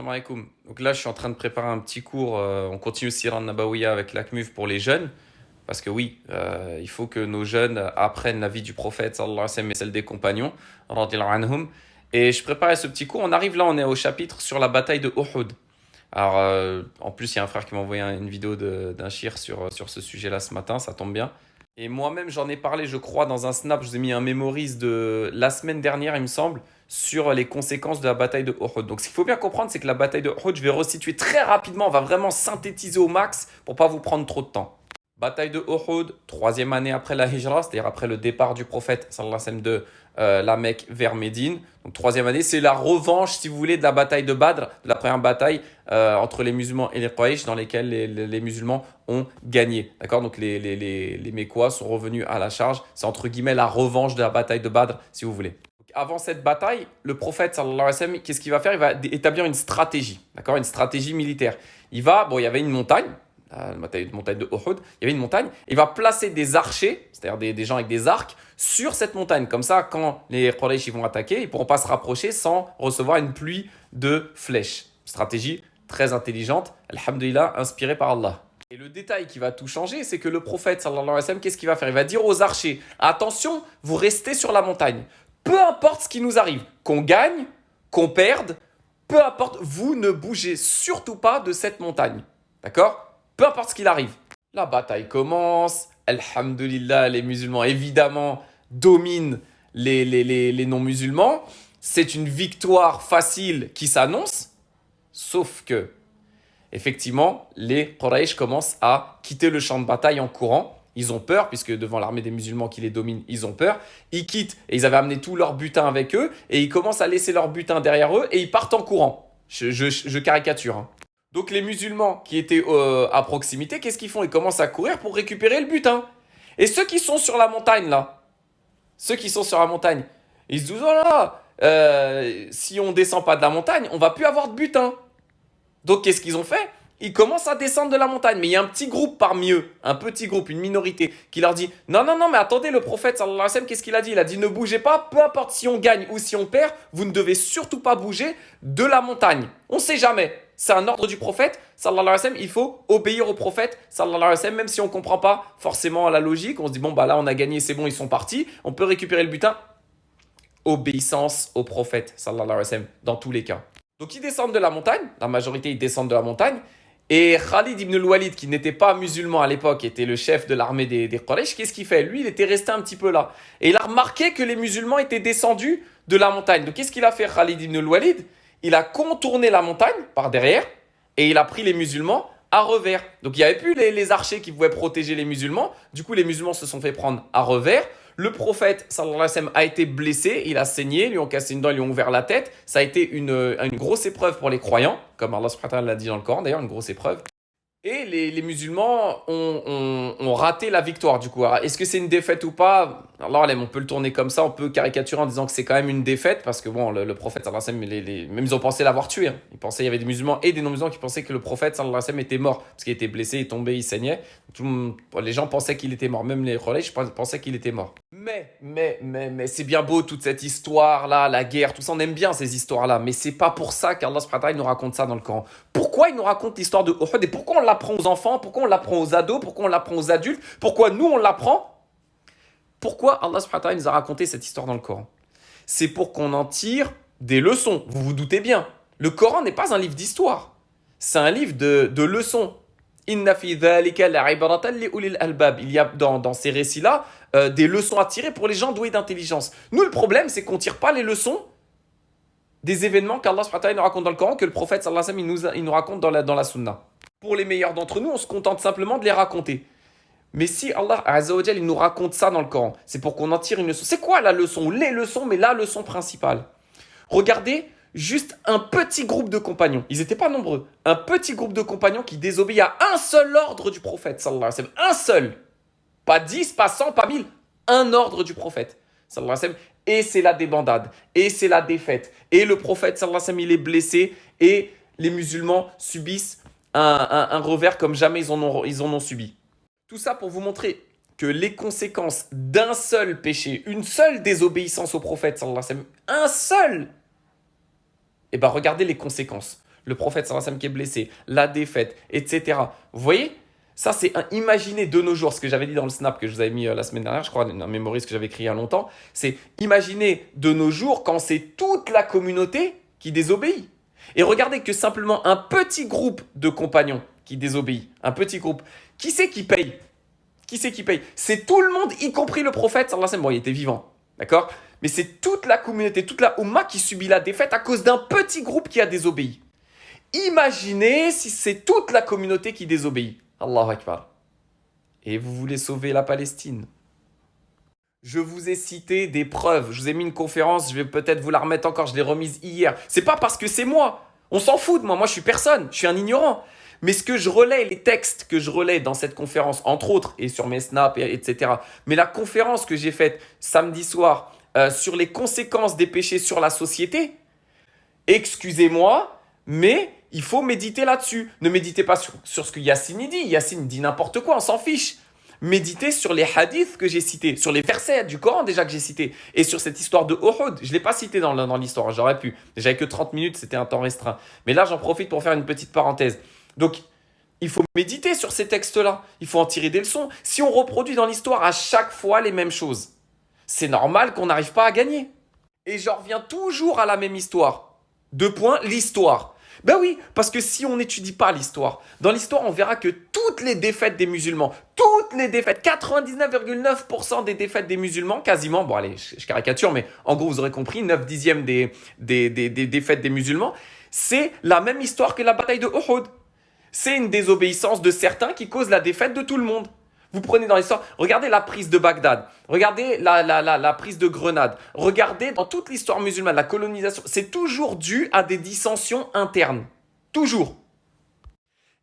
Salam alaikum. Donc là, je suis en train de préparer un petit cours. On continue Siran Nabawiya avec l'AKMUF pour les jeunes. Parce que oui, il faut que nos jeunes apprennent la vie du prophète, sallallahu alayhi wa sallam, et celle des compagnons, radiyallahu anhum. Et je préparais ce petit cours. On arrive là, on est au chapitre sur la bataille de Uhud. Alors, en plus, il y a un frère qui m'a envoyé une vidéo d'un shir sur ce sujet-là ce matin, ça tombe bien. Et moi-même, j'en ai parlé, je crois, dans un snap. Je vous ai mis un mémorise de la semaine dernière, il me semble, sur les conséquences de la bataille de Uhud. Donc, ce qu'il faut bien comprendre, c'est que la bataille de Uhud, je vais resituer très rapidement. On va vraiment synthétiser au max pour pas vous prendre trop de temps. Bataille de Uhud, troisième année après la Hijra, c'est-à-dire après le départ du prophète sallallahu alayhi wa sallam, de la Mecque vers Médine. Donc troisième année, c'est la revanche, si vous voulez, de la bataille de Badr, de la première bataille entre les musulmans et les Quraysh, dans lesquelles les musulmans ont gagné. D'accord. Donc les Mécois sont revenus à la charge. C'est entre guillemets la revanche de la bataille de Badr, si vous voulez. Donc, avant cette bataille, le prophète sallallahu alayhi wa sallam, qu'est-ce qu'il va faire? Il va établir une stratégie, d'accord, une stratégie militaire. Il y avait une montagne, la montagne de Uhud, il y avait une montagne, il va placer des archers, c'est-à-dire des gens avec des arcs, sur cette montagne. Comme ça, quand les Quraysh vont attaquer, ils ne pourront pas se rapprocher sans recevoir une pluie de flèches. Stratégie très intelligente, alhamdulillah, inspirée par Allah. Et le détail qui va tout changer, c'est que le prophète, sallallahu alayhi wa sallam, qu'est-ce qu'il va faire? Il va dire aux archers, attention, vous restez sur la montagne. Peu importe ce qui nous arrive, qu'on gagne, qu'on perde, peu importe, vous ne bougez surtout pas de cette montagne. D'accord? Peu importe ce qu'il arrive. La bataille commence. Alhamdulillah, les musulmans, évidemment, dominent les non-musulmans. C'est une victoire facile qui s'annonce. Sauf que, effectivement, les Quraysh commencent à quitter le champ de bataille en courant. Ils ont peur, puisque devant l'armée des musulmans qui les domine, ils ont peur. Ils quittent, et ils avaient amené tout leur butin avec eux, et ils commencent à laisser leur butin derrière eux, et ils partent en courant. Je caricature, hein. Donc les musulmans qui étaient à proximité, qu'est-ce qu'ils font? Ils commencent à courir pour récupérer le butin. Et ceux qui sont sur la montagne, là, ceux qui sont sur la montagne, ils se disent, oh là, si on descend pas de la montagne, on va plus avoir de butin. Donc qu'est-ce qu'ils ont fait? Ils commencent à descendre de la montagne. Mais il y a un petit groupe parmi eux, un petit groupe, une minorité, qui leur dit, non, non, non, mais attendez, le prophète, sallallahu alayhi wa sallam, qu'est-ce qu'il a dit? Il a dit, ne bougez pas, peu importe si on gagne ou si on perd, vous ne devez surtout pas bouger de la montagne. On ne sait jamais. C'est un ordre du prophète, sallallahu alayhi wa sallam, il faut obéir au prophète, sallallahu alayhi wa sallam, même si on ne comprend pas forcément la logique. On se dit, bon, bah là, on a gagné, c'est bon, ils sont partis, on peut récupérer le butin. Obéissance au prophète, sallallahu alayhi wa sallam, dans tous les cas. Donc ils descendent de la montagne, la majorité ils descendent de la montagne, et Khalid ibn al-Walid, qui n'était pas musulman à l'époque, était le chef de l'armée des Quraysh, qu'est-ce qu'il fait? Lui, il était resté un petit peu là. Et il a remarqué que les musulmans étaient descendus de la montagne. Donc qu'est-ce qu'il a fait, Khalid ibn al-Walid? Il a contourné la montagne par derrière, et il a pris les musulmans à revers. Donc il n'y avait plus les archers qui pouvaient protéger les musulmans. Du coup, les musulmans se sont fait prendre à revers. Le prophète, sallallahu alayhi wa sallam, a été blessé, il a saigné, lui ont cassé une dent, ils lui ont ouvert la tête. Ça a été une grosse épreuve pour les croyants, comme Allah subhanahu wa ta'ala l'a dit dans le Coran, d'ailleurs, une grosse épreuve. Et les musulmans ont raté la victoire, du coup. Alors, est-ce que c'est une défaite ou pas? Alors là, on peut le tourner comme ça, on peut caricaturer en disant que c'est quand même une défaite, parce que bon, le prophète, sallallahu alayhi wa sallam, même ils ont pensé l'avoir tué, hein. Ils pensaient, il y avait des musulmans et des non-musulmans qui pensaient que le prophète, sallallahu alayhi wa sallam, était mort, parce qu'il était blessé, il tombait, il saignait. Les gens pensaient qu'il était mort, même les Quraysh pensaient qu'il était mort. Mais, c'est bien beau toute cette histoire-là, la guerre, tout ça, on aime bien ces histoires-là, mais c'est pas pour ça qu'Allah subhanahu wa ta'ala nous raconte ça dans le Coran. Pourquoi il nous raconte l'histoire de Uhud et pourquoi on l'apprend aux enfants, pourquoi on l'apprend aux ados, pourquoi on l'apprend aux adultes, pourquoi nous on l'apprend? Pourquoi Allah subhanahu wa ta'ala nous a raconté cette histoire dans le Coran? C'est pour qu'on en tire des leçons, vous vous doutez bien. Le Coran n'est pas un livre d'histoire, c'est un livre de leçons. Inna fi dhalika la'ibratan li ulil albab. Il y a dans ces récits-là des leçons à tirer pour les gens doués d'intelligence. Nous, le problème, c'est qu'on ne tire pas les leçons des événements qu'Allah subhanahu wa ta'ala nous raconte dans le Coran, que le prophète sallallahu alayhi wa sallam il nous raconte dans la sunna. Pour les meilleurs d'entre nous, on se contente simplement de les raconter. Mais si Allah azza wa jal, il nous raconte ça dans le Coran, c'est pour qu'on en tire une leçon. C'est quoi la leçon? Les leçons, mais la leçon principale. Regardez juste un petit groupe de compagnons. Ils n'étaient pas nombreux. Un petit groupe de compagnons qui désobéit à un seul ordre du prophète, sallallahu alayhi wa sallam. Un seul. Pas 10, pas 100, pas 1000. Un ordre du prophète, sallallahu alayhi wa sallam. Et c'est la débandade. Et c'est la défaite. Et le prophète, sallallahu alayhi wa sallam, il est blessé. Et les musulmans subissent un revers comme jamais ils en ont subi. Tout ça pour vous montrer que les conséquences d'un seul péché, une seule désobéissance au prophète, sallallahu alayhi wa sallam, un seul, et bien regardez les conséquences. le prophète sallallahu alayhi wa sallam qui est blessé, la défaite, etc. Vous voyez? Ça, c'est imaginer de nos jours, ce que j'avais dit dans le snap que je vous avais mis la semaine dernière, je crois, un mémorise que j'avais écrit il y a longtemps, c'est imaginer de nos jours quand c'est toute la communauté qui désobéit. Et regardez que simplement un petit groupe de compagnons qui désobéit, un petit groupe, qui c'est qui paye? Qui c'est qui paye? C'est tout le monde, y compris le prophète, sallallahu alayhi wa sallam. Bon, il était vivant, d'accord? Mais c'est toute la communauté, toute la Oumma qui subit la défaite à cause d'un petit groupe qui a désobéi. Imaginez si c'est toute la communauté qui désobéit. Allahu Akbar. Et vous voulez sauver la Palestine. Je vous ai cité des preuves. Je vous ai mis une conférence, je vais peut-être vous la remettre encore, je l'ai remise hier. C'est pas parce que c'est moi. On s'en fout de moi. Moi, je suis personne. Je suis un ignorant. Mais ce que je relais, les textes que je relais dans cette conférence, entre autres, et sur mes snaps, etc. Mais la conférence que j'ai faite samedi soir sur les conséquences des péchés sur la société, excusez-moi, mais il faut méditer là-dessus. Ne méditez pas sur ce que Yassine dit. Yassine dit n'importe quoi, on s'en fiche. Méditez sur les hadiths que j'ai cités, sur les versets du Coran déjà que j'ai cités, et sur cette histoire de Uhud. Je ne l'ai pas cité dans l'histoire, j'aurais pu. J'avais que 30 minutes, c'était un temps restreint. Mais là, j'en profite pour faire une petite parenthèse. Donc, il faut méditer sur ces textes-là. Il faut en tirer des leçons. Si on reproduit dans l'histoire à chaque fois les mêmes choses, c'est normal qu'on n'arrive pas à gagner. Et j'en reviens toujours à la même histoire. 2 points, l'histoire. Ben oui, parce que si on n'étudie pas l'histoire, dans l'histoire, on verra que toutes les défaites des musulmans, toutes les défaites, 99,9% des défaites des musulmans, quasiment, bon allez, je caricature, mais en gros, vous aurez compris, 9 dixièmes des défaites des musulmans, c'est la même histoire que la bataille de Uhud. C'est une désobéissance de certains qui cause la défaite de tout le monde. Vous prenez dans l'histoire, regardez la prise de Bagdad, regardez la prise de Grenade, regardez dans toute l'histoire musulmane, la colonisation, c'est toujours dû à des dissensions internes. Toujours.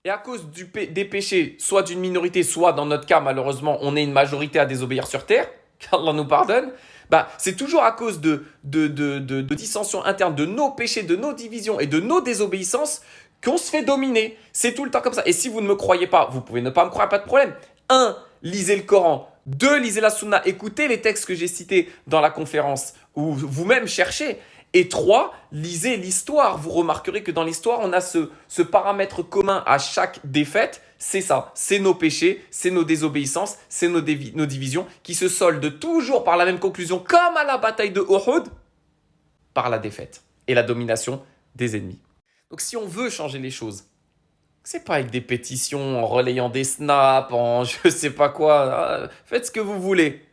Et à cause des péchés, soit d'une minorité, soit dans notre cas, malheureusement, on est une majorité à désobéir sur terre, qu'Allah nous pardonne, bah, c'est toujours à cause de dissensions internes, de nos péchés, de nos divisions et de nos désobéissances qu'on se fait dominer. C'est tout le temps comme ça. Et si vous ne me croyez pas, vous pouvez ne pas me croire, pas de problème. 1. Lisez le Coran. 2. Lisez la Sunna. Écoutez les textes que j'ai cités dans la conférence ou vous-même cherchez. Et 3. Lisez l'histoire. Vous remarquerez que dans l'histoire, on a ce paramètre commun à chaque défaite. C'est ça. C'est nos péchés, c'est nos désobéissances, c'est nos divisions qui se soldent toujours par la même conclusion, comme à la bataille de Uhud, par la défaite et la domination des ennemis. Donc si on veut changer les choses, c'est pas avec des pétitions, en relayant des snaps, en je sais pas quoi. Faites ce que vous voulez.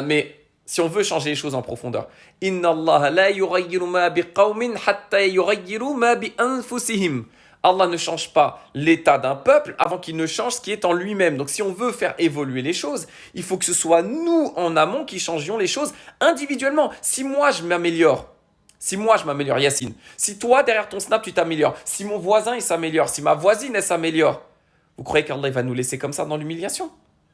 Mais si on veut changer les choses en profondeur, Inna Allah la yughayyiru ma biqawmin hatta yughayyiru ma bi anfusihim. Allah ne change pas l'état d'un peuple avant qu'il ne change ce qui est en lui-même. Donc si on veut faire évoluer les choses, il faut que ce soit nous en amont qui changions les choses individuellement. Si moi je m'améliore, Yacine, si toi derrière ton snap tu t'améliores, si mon voisin il s'améliore, si ma voisine elle s'améliore, vous croyez qu'Allah va nous laisser comme ça dans l'humiliation?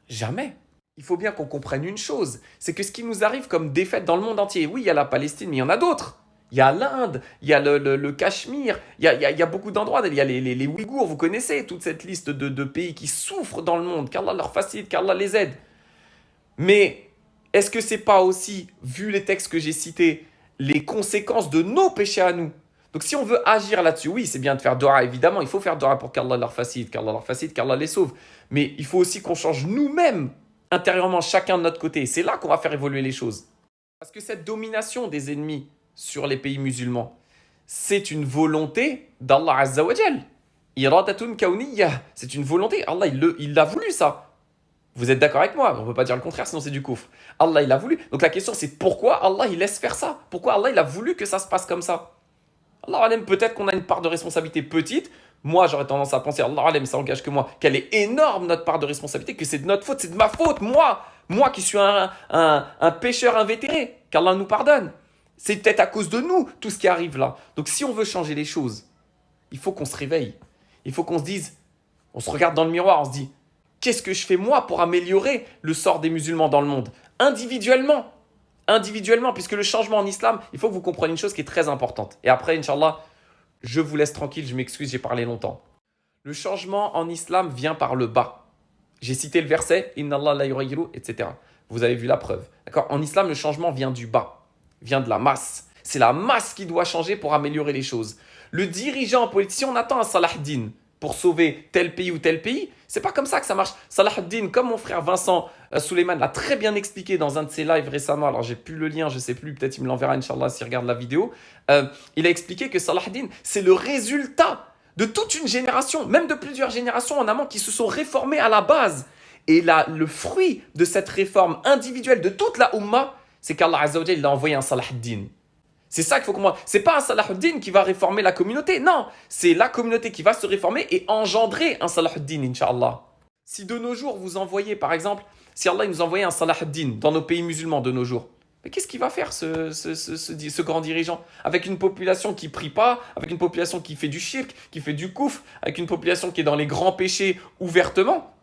Jamais. Il faut bien qu'on comprenne une chose, c'est que ce qui nous arrive comme défaite dans le monde entier, oui il y a la Palestine mais il y en a d'autres. Il y a l'Inde, il y a le Cachemire, il y a beaucoup d'endroits, il y a les Ouïghours, vous connaissez toute cette liste de pays qui souffrent dans le monde, qu'Allah leur facilite, qu'Allah les aide. Mais est-ce que c'est pas aussi, vu les textes que j'ai cités, les conséquences de nos péchés à nous? Donc si on veut agir là-dessus, oui, c'est bien de faire dua, évidemment, il faut faire dua pour qu'Allah leur facilite, qu'Allah les sauve. Mais il faut aussi qu'on change nous-mêmes, intérieurement, chacun de notre côté. C'est là qu'on va faire évoluer les choses. Parce que cette domination des ennemis sur les pays musulmans, c'est une volonté d'Allah Azza wa Jal. Iradatun kawniyya, c'est une volonté. Allah, il l'a voulu ça. Vous êtes d'accord avec moi? On ne peut pas dire le contraire, sinon c'est du kufr. Allah, il a voulu. Donc la question, c'est pourquoi Allah, il laisse faire ça? Pourquoi Allah, il a voulu que ça se passe comme ça? Allah alam, peut-être qu'on a une part de responsabilité petite. Moi, j'aurais tendance à penser, Allah alam, ça engage que moi, qu'elle est énorme, notre part de responsabilité, que c'est de notre faute, c'est de ma faute, moi qui suis un pécheur invétéré, qu'Allah nous pardonne. C'est peut-être à cause de nous, tout ce qui arrive là. Donc si on veut changer les choses, il faut qu'on se réveille. Il faut qu'on se dise, on se regarde dans le miroir, on se dit, qu'est-ce que je fais moi pour améliorer le sort des musulmans dans le monde? Individuellement, puisque le changement en islam, il faut que vous compreniez une chose qui est très importante. Et après, Inch'Allah, je vous laisse tranquille, je m'excuse, j'ai parlé longtemps. Le changement en islam vient par le bas. J'ai cité le verset, Inna Allah la yughayyiru, etc. Vous avez vu la preuve. D'accord? En islam, le changement vient du bas, vient de la masse. C'est la masse qui doit changer pour améliorer les choses. Le dirigeant politique, si on attend un Salah ad-Din pour sauver tel pays ou tel pays, c'est pas comme ça que ça marche. Salah ad-Din, comme mon frère Vincent Suleiman l'a très bien expliqué dans un de ses lives récemment, alors j'ai plus le lien, je sais plus, peut-être il me l'enverra, Inch'Allah, s'il regarde la vidéo. Il a expliqué que Salah ad-Din, c'est le résultat de toute une génération, même de plusieurs générations en amont qui se sont réformées à la base. Et là, le fruit de cette réforme individuelle de toute la Ummah, c'est qu'Allah Azza wa Jalla, il a envoyé un Salah ad-Din. C'est ça qu'il faut comprendre. C'est pas un Salah ad-Din qui va réformer la communauté. Non, c'est la communauté qui va se réformer et engendrer un Salah ad-Din, Inch'Allah. Si de nos jours, vous envoyez, par exemple, si Allah nous envoyait un Salah ad-Din dans nos pays musulmans de nos jours, mais qu'est-ce qu'il va faire ce grand dirigeant? Avec une population qui prie pas, avec une population qui fait du shirk, qui fait du kouf, avec une population qui est dans les grands péchés ouvertement,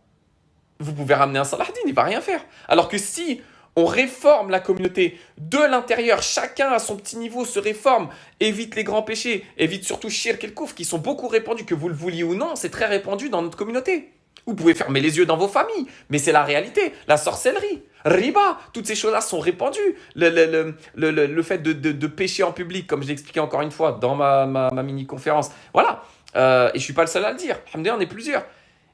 vous pouvez ramener un Salah ad-Din, il va rien faire. Alors que si on réforme la communauté de l'intérieur, chacun à son petit niveau se réforme, évite les grands péchés, évite surtout shirk et le kouf qui sont beaucoup répandus, que vous le vouliez ou non, c'est très répandu dans notre communauté. Vous pouvez fermer les yeux dans vos familles, mais c'est la réalité. La sorcellerie, riba, toutes ces choses-là sont répandues. Le fait de pécher en public, comme je l'ai expliqué encore une fois dans ma mini-conférence. Voilà. Et je ne suis pas le seul à le dire. Alhamdoulilah, on est plusieurs.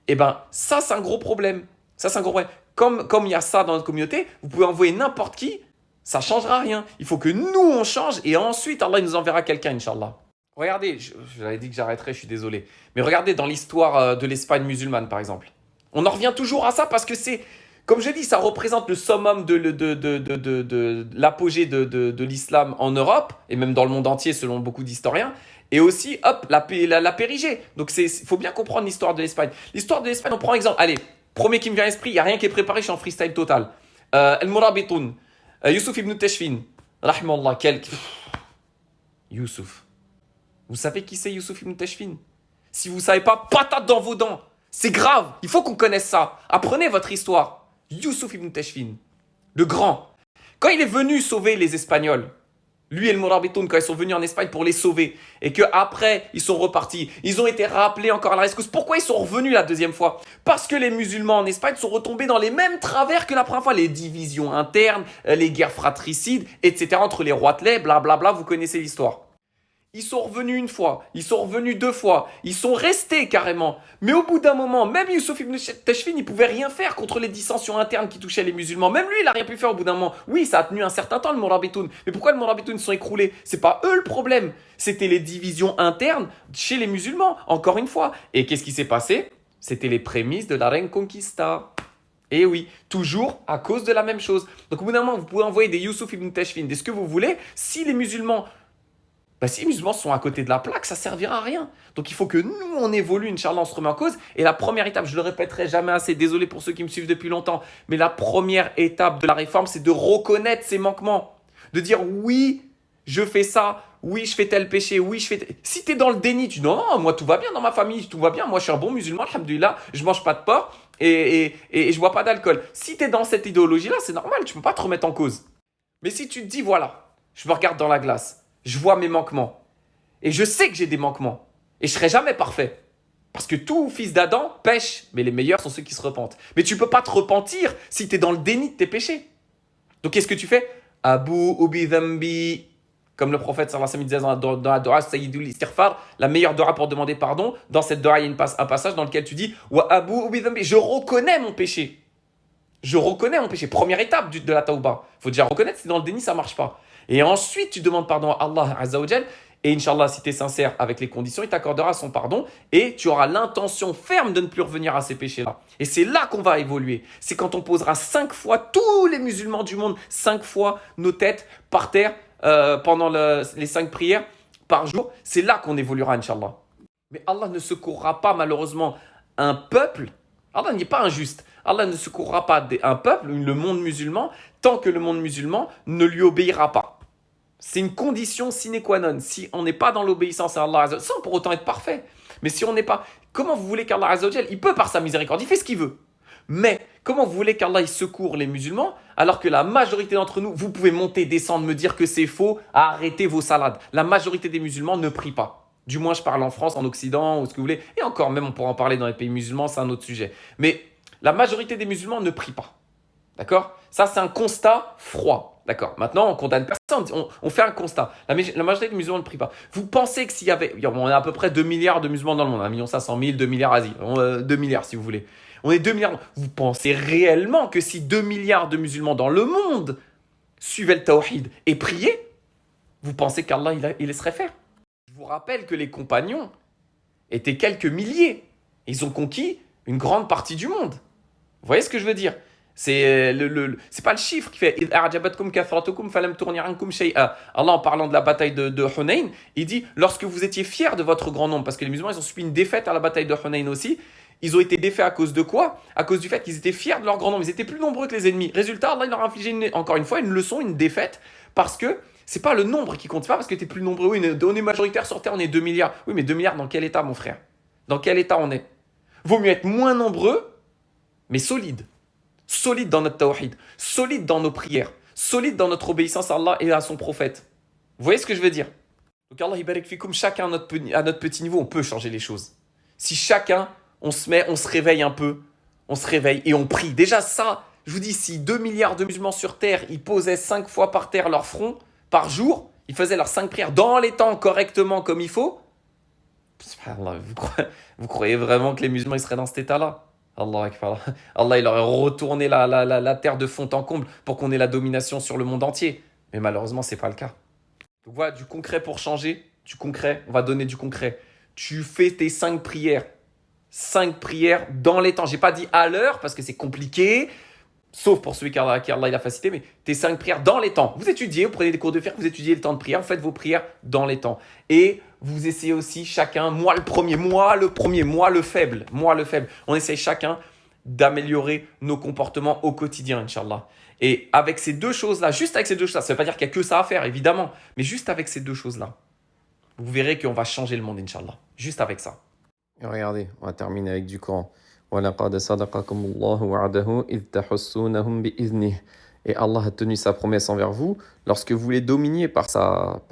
Eh bien, ça, c'est un gros problème. Ça, c'est un gros problème. Comme il y a ça dans notre communauté, vous pouvez envoyer n'importe qui, ça ne changera rien. Il faut que nous, on change et ensuite, Allah il nous enverra quelqu'un, Inch'Allah. Regardez, je vous avais dit que j'arrêterais, je suis désolé. Mais regardez dans l'histoire de l'Espagne musulmane, par exemple. On en revient toujours à ça parce que c'est, comme je dis, ça représente le summum de l'apogée de l'islam en Europe et même dans le monde entier, selon beaucoup d'historiens. Et aussi, hop, la périgée. Donc, il faut bien comprendre l'histoire de l'Espagne. L'histoire de l'Espagne, on prend exemple. Allez, premier qui me vient à l'esprit, il n'y a rien qui est préparé, je suis en freestyle total. Al-Murabitoun, Youssouf ibn Tashfin, Rahmallah, Youssouf. Vous savez qui c'est Youssouf ibn Tashfin? Si vous ne savez pas, patate dans vos dents. C'est grave, il faut qu'on connaisse ça. Apprenez votre histoire. Youssouf ibn Tashfin, le grand. Quand il est venu sauver les Espagnols, lui et le Morabitoun, quand ils sont venus en Espagne pour les sauver, et qu'après, ils sont repartis, ils ont été rappelés encore à la rescousse. Pourquoi ils sont revenus la deuxième fois? Parce que les musulmans en Espagne sont retombés dans les mêmes travers que la première fois. Les divisions internes, les guerres fratricides, etc. entre les roitelets, blablabla, vous connaissez l'histoire. Ils sont revenus une fois, ils sont revenus deux fois, ils sont restés carrément. Mais au bout d'un moment, même Youssouf ibn Tashfin, il ne pouvait rien faire contre les dissensions internes qui touchaient les musulmans. Même lui, il n'a rien pu faire au bout d'un moment. Oui, ça a tenu un certain temps le Morabitoun. Mais pourquoi le Morabitoun se sont écroulés? C'est pas eux le problème. C'était les divisions internes chez les musulmans, encore une fois. Et qu'est-ce qui s'est passé? C'était les prémices de la Reconquista. Et oui, toujours à cause de la même chose. Donc au bout d'un moment, vous pouvez envoyer des Youssouf ibn Tashfin, des ce que vous voulez. Si les musulmans si les musulmans sont à côté de la plaque, ça ne servira à rien. Donc il faut que nous, on évolue, Inch'Allah, on se remet en cause. Et la première étape, je ne le répéterai jamais assez, désolé pour ceux qui me suivent depuis longtemps, mais la première étape de la réforme, c'est de reconnaître ses manquements. De dire oui, je fais ça, oui, je fais tel péché, oui, je fais... Si tu es dans le déni, tu dis non, moi tout va bien dans ma famille, tout va bien, moi je suis un bon musulman, alhamdoulilah, je ne mange pas de porc et je ne bois pas d'alcool. Si tu es dans cette idéologie-là, c'est normal, tu ne peux pas te remettre en cause. Mais si tu te dis, voilà, je me regarde dans la glace, je vois mes manquements. Et je sais que j'ai des manquements. Et je ne serai jamais parfait. Parce que tout fils d'Adam pêche. Mais les meilleurs sont ceux qui se repentent. Mais tu ne peux pas te repentir si tu es dans le déni de tes péchés. Donc qu'est-ce que tu fais? Abu ubi dhambi. Comme le prophète sallallahu alayhi wa sallam disait dans la dua Sayyidul Istighfar, la meilleure dua pour demander pardon. Dans cette dua, il y a un passage dans lequel tu dis Wa abu ubi dhambi. Je reconnais mon péché. Je reconnais mon péché. Première étape de la tauba. Il faut déjà reconnaître, si dans le déni, ça ne marche pas. Et ensuite, tu demandes pardon à Allah Azza wa Jal. Et Inch'Allah, si tu es sincère avec les conditions, il t'accordera son pardon. Et tu auras l'intention ferme de ne plus revenir à ces péchés-là. Et c'est là qu'on va évoluer. C'est quand on posera 5 fois, tous les musulmans du monde, 5 fois nos têtes par terre pendant les 5 prières par jour. C'est là qu'on évoluera, Inch'Allah. Mais Allah ne secourra pas malheureusement un peuple. Allah n'est pas injuste. Allah ne secourra pas un peuple, le monde musulman, tant que le monde musulman ne lui obéira pas. C'est une condition sine qua non. Si on n'est pas dans l'obéissance à Allah, sans pour autant être parfait. Mais si on n'est pas... Comment vous voulez qu'Allah Azza wa Jal, il peut par sa miséricorde, il fait ce qu'il veut. Mais comment vous voulez qu'Allah il secourt les musulmans alors que la majorité d'entre nous, vous pouvez monter, descendre, me dire que c'est faux, arrêtez vos salades. La majorité des musulmans ne prient pas. Du moins, je parle en France, en Occident, ou ce que vous voulez. Et encore, même on pourra en parler dans les pays musulmans, c'est un autre sujet. Mais la majorité des musulmans ne prient pas. D'accord? Ça, c'est un constat froid. D'accord. Maintenant, on condamne personne. On fait un constat. La majorité des musulmans ne prient pas. Vous pensez que s'il y avait... On a à peu près 2 milliards de musulmans dans le monde. 1,5 million, 2 milliards Asie. 2 milliards si vous voulez. On est 2 milliards. Vous pensez réellement que si 2 milliards de musulmans dans le monde suivaient le tawhid et priaient, vous pensez qu'Allah, il laisserait faire? Je vous rappelle que les compagnons étaient quelques milliers. Ils ont conquis une grande partie du monde. Vous voyez ce que je veux dire? C'est pas le chiffre qui fait Allah, en parlant de la bataille de Hunayn, il dit lorsque vous étiez fiers de votre grand nombre, parce que les musulmans ils ont subi une défaite à la bataille de Hunayn aussi. Ils ont été défaits à cause de quoi? À cause du fait qu'ils étaient fiers de leur grand nombre. Ils étaient plus nombreux que les ennemis. Résultat, Allah il leur a infligé encore une fois une leçon, une défaite, parce que c'est pas le nombre qui compte, c'est pas parce que tu es plus nombreux. Oui, on est majoritaire sur Terre, on est 2 milliards. Oui, mais 2 milliards dans quel état, mon frère? Dans quel état on est? Vaut mieux être moins nombreux, mais solide. Solide dans notre tawhid, solide dans nos prières, solide dans notre obéissance à Allah et à son prophète. Vous voyez ce que je veux dire? Donc Allah barik fikoum, chacun à notre petit niveau, on peut changer les choses. Si chacun, on se réveille un peu, on se réveille et on prie. Déjà ça, je vous dis, si 2 milliards de musulmans sur terre, ils posaient 5 fois par terre leur front, par jour, ils faisaient leurs 5 prières dans les temps, correctement, comme il faut. Subhanallah, vous croyez vraiment que les musulmans ils seraient dans cet état-là? Allah Akbar. Allah, il aurait retourné la terre de fond en comble pour qu'on ait la domination sur le monde entier. Mais malheureusement, ce n'est pas le cas. Donc voilà, du concret pour changer. Du concret, on va donner du concret. Tu fais tes 5 prières. 5 prières dans les temps. Je n'ai pas dit à l'heure parce que c'est compliqué. Sauf pour celui qui Allah il a facilité. Mais tes 5 prières dans les temps. Vous étudiez, vous prenez des cours de fiqh, vous étudiez le temps de prière. Vous faites vos prières dans les temps. Et vous essayez aussi chacun, moi le premier, moi le faible. On essaye chacun d'améliorer nos comportements au quotidien, Inch'Allah. Et avec ces deux choses-là, juste avec ces deux choses-là, ça ne veut pas dire qu'il n'y a que ça à faire, évidemment, mais juste avec ces deux choses-là, vous verrez qu'on va changer le monde, Inch'Allah. Juste avec ça. Et regardez, on va terminer avec du Coran. وَلَقَدْ صَدَقَكُمُ اللَّهُ وَعْدَهُ إِذْ تَحُسُّونَهُمْ بِإِذْنِهِ. Et Allah a tenu sa promesse envers vous lorsque vous les dominiez par sa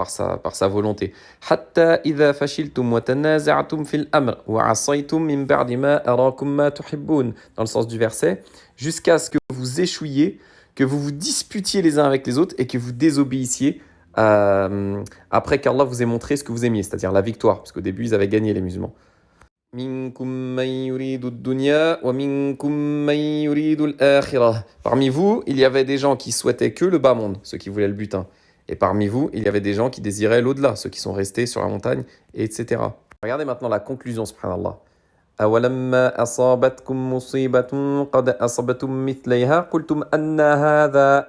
volonté. حَتَّى إِذَا فَشِلْتُمْ وَتَنَازَعْتُمْ فِي الْأَمْرِ وَعَصَيْتُمْ مِنْ بَعْدِ مَا أَرَاكُمْ مَا تُحِبُّونَ. Dans le sens du verset, jusqu'à ce que vous échouiez, que vous vous disputiez les uns avec les autres et que vous désobéissiez après qu'Allah vous ait montré ce que vous aimiez, c'est-à-dire la victoire, parce qu'au début ils avaient gagné les musulmans. Parmi vous, il y avait des gens qui souhaitaient que le bas monde, ceux qui voulaient le butin. Et parmi vous, il y avait des gens qui désiraient l'au-delà, ceux qui sont restés sur la montagne, etc. Regardez maintenant la conclusion, subhanallah. أَوَلَمَّا أَصَابَتْكُمْ مُصِيبَةٌ قَدْ أَصَبْتُمْ مِثْلَيْهَا قُلْتُمْ أَنَّ هَذَا.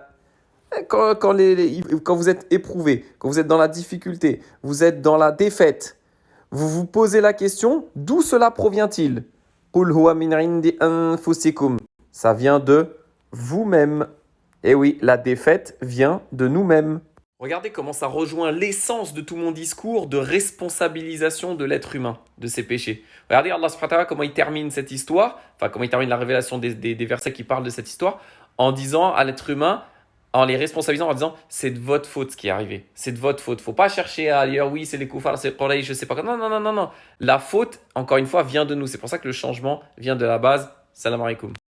Quand vous êtes éprouvé, quand vous êtes dans la difficulté, vous êtes dans la défaite, vous vous posez la question, d'où cela provient-il? قُلْ هُوَ مِنْ عِنْدِ أَنفُسِكُمْ. Ça vient de vous-même. Et oui, la défaite vient de nous-mêmes. Regardez comment ça rejoint l'essence de tout mon discours de responsabilisation de l'être humain, de ses péchés. Regardez Allah subhanahu wa ta'ala comment il termine cette histoire, enfin comment il termine la révélation des versets qui parlent de cette histoire, en disant à l'être humain, en les responsabilisant, en disant c'est de votre faute ce qui est arrivé, c'est de votre faute. Faut pas chercher à dire oui c'est les koufars, c'est Quraysh, je sais pas quoi. Non. La faute, encore une fois, vient de nous. C'est pour ça que le changement vient de la base. Salam alaikum.